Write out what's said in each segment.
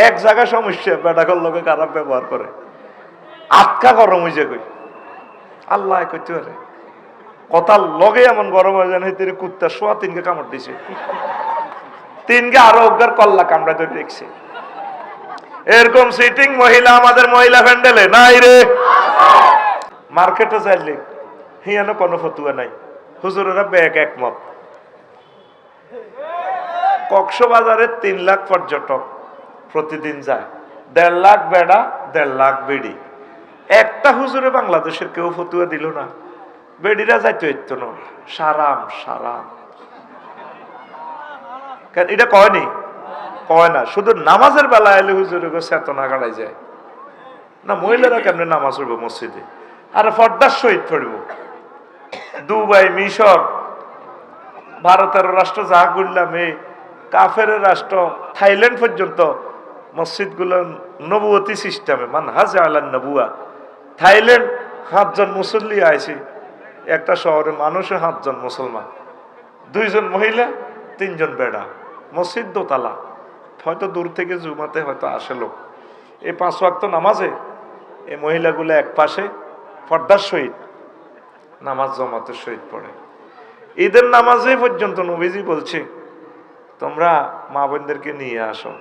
এক জায়গায় সমস্যা, বেটাকর লোকে খারাপ ব্যবহার করে, আটকা গরম হয়েছে কই আল্লাহ কইতে পারে কথার লগে এমন গরম হয়ে যায়, তিনি কুত্তা শোয়া তিনকে কামড় দিছে, তিনকে আরো অজ্ঞার কল্লা কামড়া ধরে দেখছে। এরকম সিটিং মহিলা আমাদের মহিলা প্যান্ডেলে নাই রে। মার্কেটে চাইলে হিয়ানো কোনো ফতুয়া নাই, হুজুরেরা ব্যাগ একমত। কক্সবাজারে 3 লাখ পর্যটক প্রতিদিন যায়, 1.5 লাখ বেড়া 1.5 লাখ বেড়ি। একটা হুজুরে বাংলাদেশের কেউ ফতুয়া দিল না, বেড়িরা যাইতো ইত্য না, সারাম সারাম। কেন এটা কয়নি? কয় না। শুধু নামাজের বেলা এলে হুজুরে চেতনা গাড়াই যায় না, মহিলারা কেমনে নামাজ পড়বো মসজিদে, আর পর্দার সহিত পড়ব। দুবাই, মিশর, ভারতের রাষ্ট্র যা করলাম, এই কাফের রাষ্ট্র থাইল্যান্ড পর্যন্ত মসজিদ গুলো নবুয়তি সিস্টেমে, মানহাজ আলান নবুয়া। থাইল্যান্ড 7 জন মুসল্লি আইছে, একটা শহরে মানুষে 7 জন মুসলমান, 2 জন মহিলা 3 জন বেড়া, মসজিদ দোতলা, হয়তো দূর থেকে জুমাতে হয়তো আসে লোক। এই 5 ওয়াক্ত নামাজে এই মহিলাগুলো এক পাশে পর্দার সহিত নামাজ জমাতের সহিত পড়ে। ঈদের নামাজে পর্যন্ত নবীজি বলছে তোমরা মা বোনদেরকে নিয়ে আসো।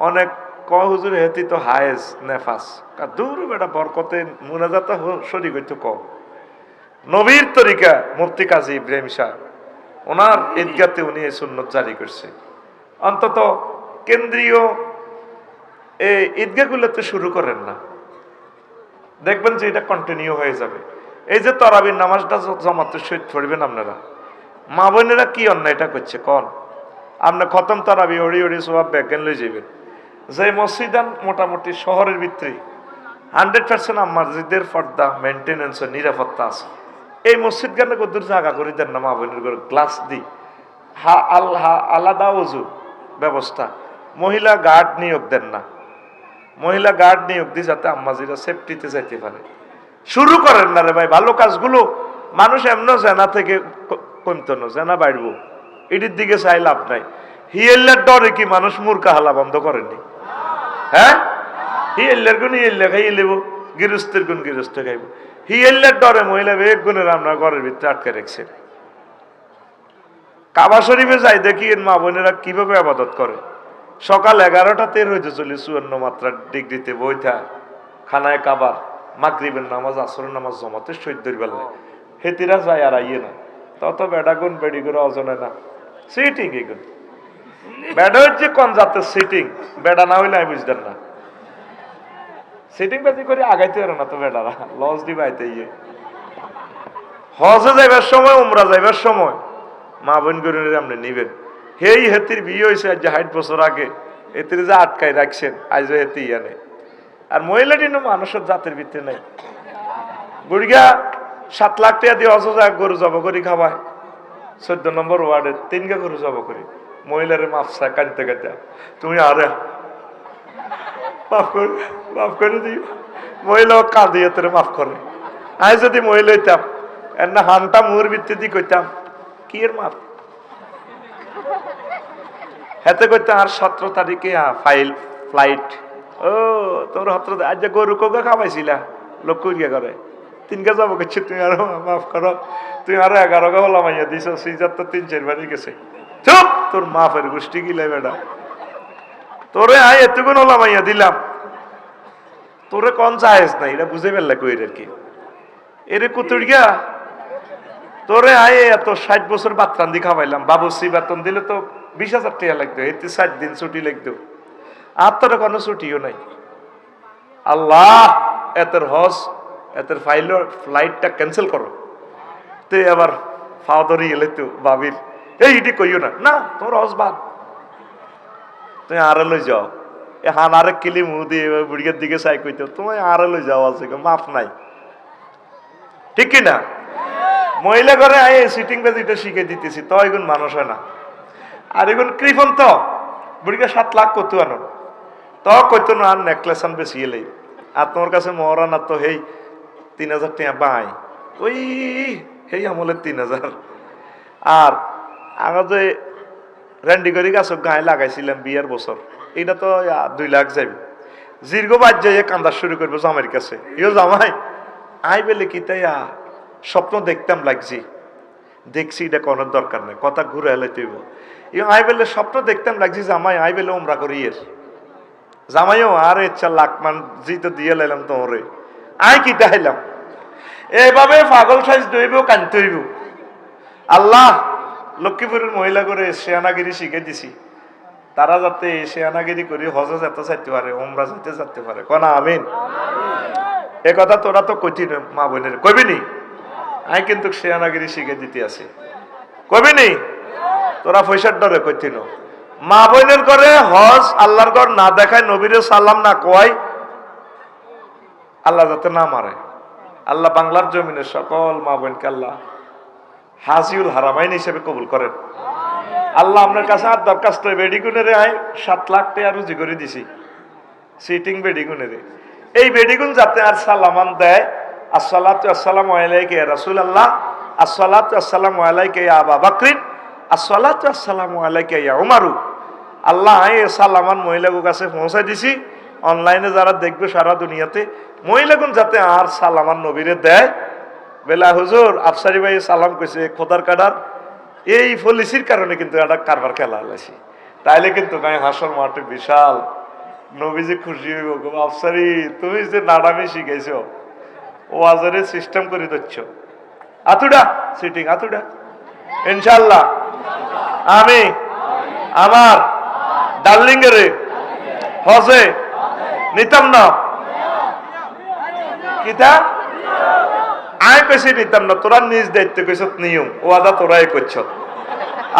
অনেক কয় হুজুর হেতি তো হায়েজ নেফাস, দূর বেটা বরকতে মুনাজাত শরীক হইতো কম। নবীর তরিকা মুফতি কাজী ইব্রাহিম শাহ ওনার ঈদগাতে উনি এই সুন্নত জারি করছে। অন্তত কেন্দ্রীয় এই ঈদগাহগুলোতে শুরু করেন না, দেখবেন যে এটা কন্টিনিউ হয়ে যাবে। এই যে তরাবির নামাজটা জমাতে সহিত পড়বেন আপনারা, মা বোনেরা কি অন্যায়টা করছে কন? আপনি খতম তরাবি হড়ি হড়ি সব ব্যাজ্ঞান লয়ে যাবেন। যে মসজিদান মোটামুটি শহরের ভিতরে 100% মসজিদের পর্দা মেনটেন্যান্স নিরাপত্তা আছে, এই মসজিদ গানে কদ্দুর জায়গা করে দেন না মা বোনের করে, গ্লাস দি আলাদা ওযু ব্যবস্থা, মহিলা গার্ড নিয়োগ দেন না, মহিলা গার্ড নিয়োগ দিই যাতে আম্মাজিরা সেফটিতে যাইতে পারে। শুরু করেন না রে ভাই ভালো কাজগুলো। মানুষ এমন জেনা থেকে কমতো না, জেনা বাড়বো, এটির দিকে চাই লাভ নাই। হিয়েল্লার ডরে কি মানুষ মূর্খা হালা বন্ধ করেনি? হ্যাঁ, হিয়েল্লার গুণ হিয়েল্লা খাইয়ে নেব, গৃহস্থের গুণ গৃহস্থ খাইব। হিয়েল্লার ডরে মহিলা এক গুণের আমরা ঘরের ভিতরে আটকে রেখেছে। কাবা শরীফে যাই দেখি মা বোনেরা কিভাবে আবাদত করে। সকাল 11টা হইতে চলি 54 মাত্রা ডিগ্রিতে বইটা খানায় কাবার, মাগরিবের নামাজ আসরের নামাজ জমাতে সৈদ্যের বেলায় হেতিরা যায় আর আইয়ে না, তত বেড়াগুন বেড়ি করে অজনে না সিটিং। এগুন বেড়া হচ্ছে কোন জাতের সিটিং, বেড়া না হইলে আমি বুঝতেন না। সিটিং বাজি করে আগাইতে পারে না তো বেড়ারা, লস দিবাইতে ইয়ে। হজে যাইবার সময়, উমরা যাইবার সময় মা বোন গরিনের আপনি নিবেন। হেই হেতির বিয়ে হয়েছে আজ 60 বছর আগে, এতে যে আটকাই রাখছেন আজ হেতি ইয়ানে। আর মহিলাটি মানুষের জাতের ভিতরে নাই। বুড়িগা 7 লাখ টাকা দিয়ে অযোধ্যা গরু জব করি খাওয়ায়, 14 নম্বর ওয়ার্ডে 3 গরু জব করি। মহিলারে মাফ চায় কাঁদতে কাঁদতে, তুমি আরে মাফ করে দিও। মহিলাও কাঁদিয়ে তোরে মাফ করে। আমি যদি মহিলা হইতাম এর না হানটা মুর ভিত্তি দিয়ে কইতাম কি এর মাফ, হেতে করতাম আর 17 তারিখে ফ্লাইট। ও তোর 17 আজ গরু কোকা খাওয়াইছিলা লোক করিয়া করে 3 যাব করছে, তুমি আরো মাফ করো, তুমি আরো 11 গা হলাম আইয়া দিছ, সিজার তো 3-4 বারই গেছে। চুপ, তোর মাফের গোষ্ঠী গিলে বেটা, তোরে আয় এতগুণ হলাম আইয়া দিলাম, তোরে কোন চাইস না, এটা বুঝে ফেললা কই আর কি এরে কুতুড়িয়া, তোরে আয় এত 60 বছর বাতরান্দি খাওয়াইলাম, বাবুসি বেতন দিলে তো 20,000 টাকা লাগতো, এতে 7 দিন ছুটি লাগতো, আর তোর কোনো ছুটিও নাই। আল্লাহ এতের হজ এতের ফ্লাইটটা ক্যান্সেল করো। তে আবার ফাওদরি এলে তো বাবির এইটি কইও না, না তোর হজ বাদ, তুমি আরে লই যাও। এ হান আরে কিলি মুহ দিয়ে বুড়িয়ার দিকে চাই কইতো তোমায় আরে লই যাও, আছে মাফ নাই, ঠিক কিনা? মহিলা ঘরে আয় সিটিং বাজিটা শিখে দিতেছি, তো এগুন মানুষ হয় না। আর এগুন কৃপন তো বুড়িকে 7 লাখ কত আনো, তো কইতো না আর নেকলেস আন বেশি এলেই, আর তোমার কাছে মহারানা তো হেই 3,000 টাকা বাই, ওই হেই আমলে 3,000। আর আমরা যে র্যান্ডি করি গাছ গায়ে লাগাইছিলাম বিয়ের বছর, এটা তো 2 লাখ যাবে। দীর্ঘ বাদ যাইয়ে কান্দা শুরু করবো জামাইয়ের কাছে, ইও জামাই আই বেলে কি তাই স্বপ্ন দেখতাম লাগছি, দেখছি এটা কোনোর দরকার নেই, কথা ঘুরে এলে তুইব। ইও আই বেলে স্বপ্ন দেখতাম লাগছি জামাই আই বেলে ওমরা করি এর জামাইও আর ইচ্ছা লাখ মান জি তো দিয়ে লাইলাম তোরে আই কি তাইলাম। এইভাবে পাগল সাইজ দইব কানতে হইব। আল্লাহ লক্ষ্মীপুরের মহিলা করে শেয়ানাগিরি শিখে দিছি, তারা যাতে শেয়ানাগিরি করি হজে যেতে চাইতে পারে, ওমরা যেতে পারে, কনা আমিন। এ কথা তোরা তো কইতি মা বোনের কইবিনি, আমি কিন্তু শেয়ানাগিরি শিখে দিতে আছি, কইবিনি তোরা পয়সার ডরে কইতি ন। মা বোনের করে হজ আল্লাহর ঘর না দেখায়, নবীরে সালাম না কয়, আল্লাহ যাতে না মারে। আল্লাহ বাংলার জমিনের সকল মা বোনকে আল্লাহ হাজিউল হারামাইন হিসেবে কবুল করেন। আল্লাহ আপনার কাছে আর দরখাস্ত, বেডিগুনের 7 লাখ টাকা রুজি করে দিছি, সিটিং বেডিগুনের। এই বেডিগুন যাতে আর সালামান দেয়, আসসালাতু আসসালামু আলাইকা ইয়া রাসূলুল্লাহ, আসসালাতু আসসালামু আলাইকা ইয়া আবা বকর, আসসালাতু আসসালামু আলাইকা ইয়া উমারু। আল্লাহ এই সালামান মহিলাগুর কাছে পৌঁছাই দিছি। অনলাইনে যারা দেখবে সারা দুনিয়াতে, মহিলাগুন যাতে আর সালামান নবীরে দেয়, বেলা হুজুর আফসারি ভাই সালাম কইছে খোদার কাডার, এই পলিসির কারণে কিন্তু একটা কারবার খেলা হলাইছি। তাইলে কিন্তু গায়ে হাসর মাঠে বিশাল নবীজি খুশি হইব, গো আফসারি তুমি যে নাডামি শিখাইছো, ও আজারে সিস্টেম করে দিচ্ছ, আতুডা সিটিং আতুডা। ইনশাআল্লাহ আমি আমার ডার্লিং এর হজে নিতাম না, কিতা আয় কইছি নিতাম না, তোরা নিজ দায়িত্ব কইছ নিয়ম ও আদা তোরাই করছ।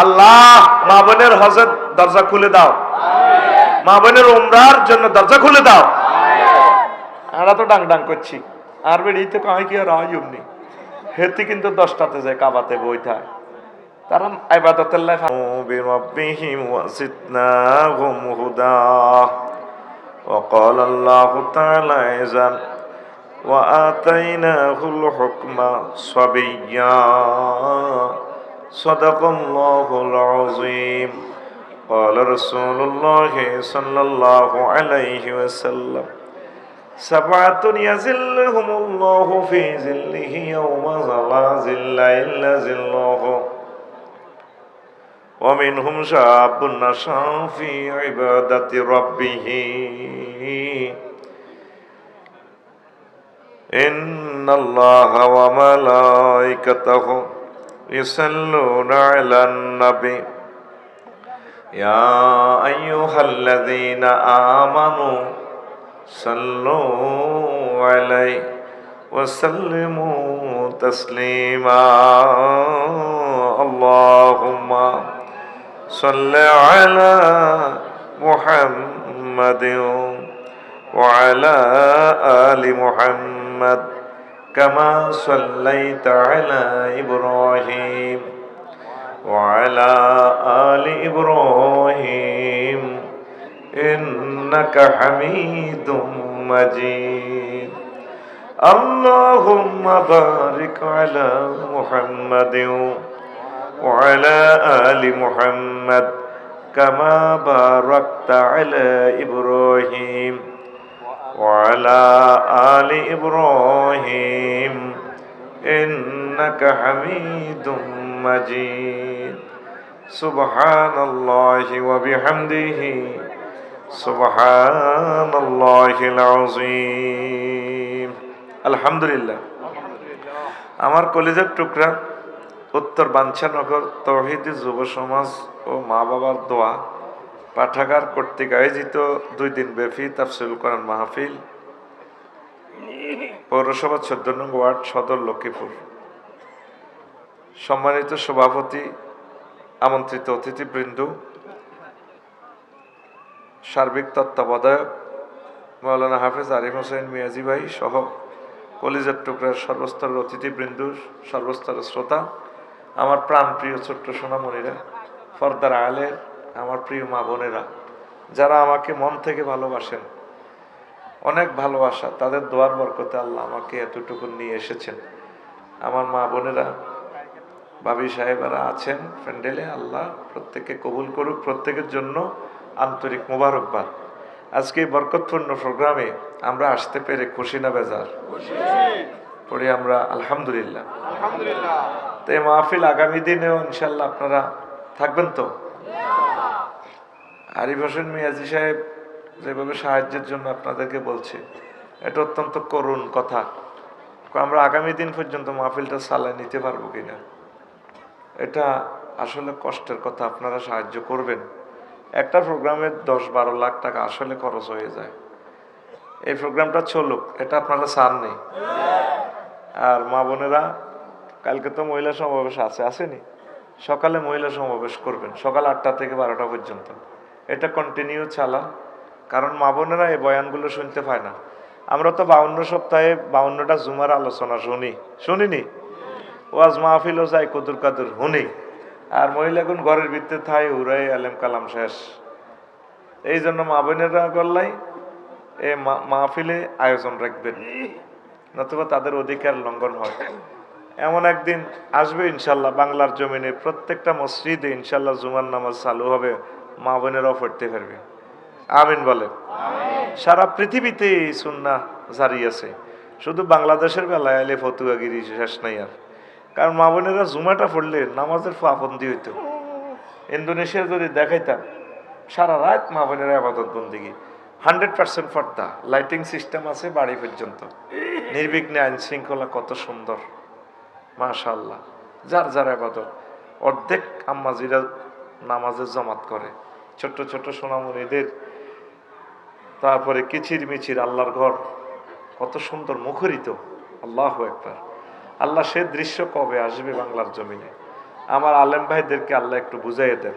আল্লাহ মা বোনের হজের দরজা খুলে দাও, মা বোনের উমরার জন্য দরজা খুলে দাও। আমরা তো ডাং ডাং করছি, আর বেড়ি তো কামাই কি আর আয়ুমনি হেতি কিন্তু 10টাতে যায় কাবাতে বইতা, তারা ইবাদতের লাইফ বিরাব্বিহিম ওয়াসিতনাহুম হুদা। وقال الله تعالى إذن وآتيناه الحكم صبيا صدق الله العظيم قال رسول الله صلى الله عليه وسلم 7 يظلهم الله في ظله يوم لا ظل إلا ظله ومنهم شاب نشأ في عبادة ربه إن الله وملائكته يصلون على النبي يا أيها الذين آمنوا صلوا عليه وسلموا تسليما اللهم صل على محمد وعلى آل محمد كما صليت على إبراهيم وعلى آل إبراهيم إنك حميد مجيد اللهم بارك على محمد وعلى آل محمد كما باركت على إبراهيم وعلى آل إبراهيم إنك حميد مجيد سبحان الله وبحمده سبحان الله العظيم الحمد لله আমার কলিজার টুকরা উত্তর বাঞ্ছানগর তৌহিদি যুব সমাজ ও মা বাবার দোয়া পাঠাগার কর্তৃক আয়োজিত 2 দিন ব্যাপী তাফসীরুল কোরআন মাহফিল, পৌরসভা 14 নং ওয়ার্ড সদর লক্ষ্মীপুর। সম্মানিত সভাপতি, আমন্ত্রিত অতিথিবৃন্দ, সার্বিক তত্ত্বাবধায়ক মাওলানা হাফেজ আরিফ হোসেন মিয়াজি ভাই সহ কলিজার টুকরার সর্বস্তরের অতিথিবৃন্দ, সর্বস্তরের শ্রোতা, আমার প্রাণ প্রিয় ছোট্ট সোনামণিরা, পর্দার আলের আমার প্রিয় মা বোনেরা, যারা আমাকে মন থেকে ভালোবাসেন, অনেক ভালোবাসা, তাদের দোয়ার বরকতে আল্লাহ আমাকে এতটুকু নিয়ে এসেছেন। আমার মা বোনেরা, ভাবি সাহেবেরা আছেন প্যান্ডেলে, আল্লাহ প্রত্যেককে কবুল করুক, প্রত্যেকের জন্য আন্তরিক মোবারকবাদ। আজকে এই বরকতপূর্ণ প্রোগ্রামে আমরা আসতে পেরে খুশি না বেজার? পড়ি আমরা আলহামদুলিল্লাহ। তো এই মাহফিল আগামী দিনেও ইনশাল্লাহ আপনারা থাকবেন তো? আরিফ হোসেন মিয়াজি সাহেব যেভাবে সাহায্যের জন্য আপনাদেরকে বলছে, এটা অত্যন্ত করুণ কথা। আমরা আগামী দিন পর্যন্ত মাহফিলটা চালায় নিতে পারবো কিনা, এটা আসলে কষ্টের কথা। আপনারা সাহায্য করবেন। একটা প্রোগ্রামে 10-12 লাখ টাকা আসলে খরচ হয়ে যায়। এই প্রোগ্রামটা চলুক, এটা আপনারা চান নেই। আর মা বোনেরা, কালকে তো মহিলা সমাবেশ আসেনি? সকালে মহিলা সমাবেশ করবেন, সকাল 8টা থেকে 12টা পর্যন্ত। এটা কন্টিনিউ চালান, কারণ মা বোনেরা এই বয়ানগুলো শুনতে পায় না। আমরা তো 52 সপ্তাহে 52টা জুমার আলোচনা শুনিনি? ওয়াজ মাহফিলও যাই কদুর কাদুর শুনি। আর মহিলাগুন ঘরের ভিতরে থাই উড়াই আলেম কালাম শেষ। এই জন্য মা বোনেরা গল্লাই এই মাহফিলে আয়োজন রাখবেন, নতুবা তাদের অধিকার লঙ্ঘন হয়। এমন একদিন আসবে ইনশাল্লাহ, বাংলার জমিনে প্রত্যেকটা মসজিদে ইনশাল্লাহ জুমার নামাজ চালু হবে, মা বোনেরাও পড়তে পারবে। আমিন বলেন। সারা পৃথিবীতে এই সুন্নাহ জারি আছে, শুধু বাংলাদেশের বেলায় এলে ফতুয়াগিরি শেষ নাই আর। কারণ মা বোনেরা জুমাটা পড়লে নামাজের পাবন্দি হইতো। ইন্দোনেশিয়া যদি দেখাইতাম, সারা রাত মা বোনেরা আবাদত বন্দিগি, 100% পর্দা, লাইটিং সিস্টেম আছে বাড়ি পর্যন্ত, নির্বিঘ্নে আইন শৃঙ্খলা, কত সুন্দর মাশাআল্লাহ। যার যার আবাদত, অর্ধেক আম্মাজিরা নামাজের জমাত করে, ছোট্ট ছোট্ট সোনামণিদের। তারপরে কিচির মিচির আল্লাহর ঘর কত সুন্দর মুখরিত। আল্লাহু আকবার। আল্লাহ সে দৃশ্য কবে আসবে বাংলার জমিনে? আমার আলেম ভাইদেরকে আল্লাহ একটু বুঝাইয়ে দেন।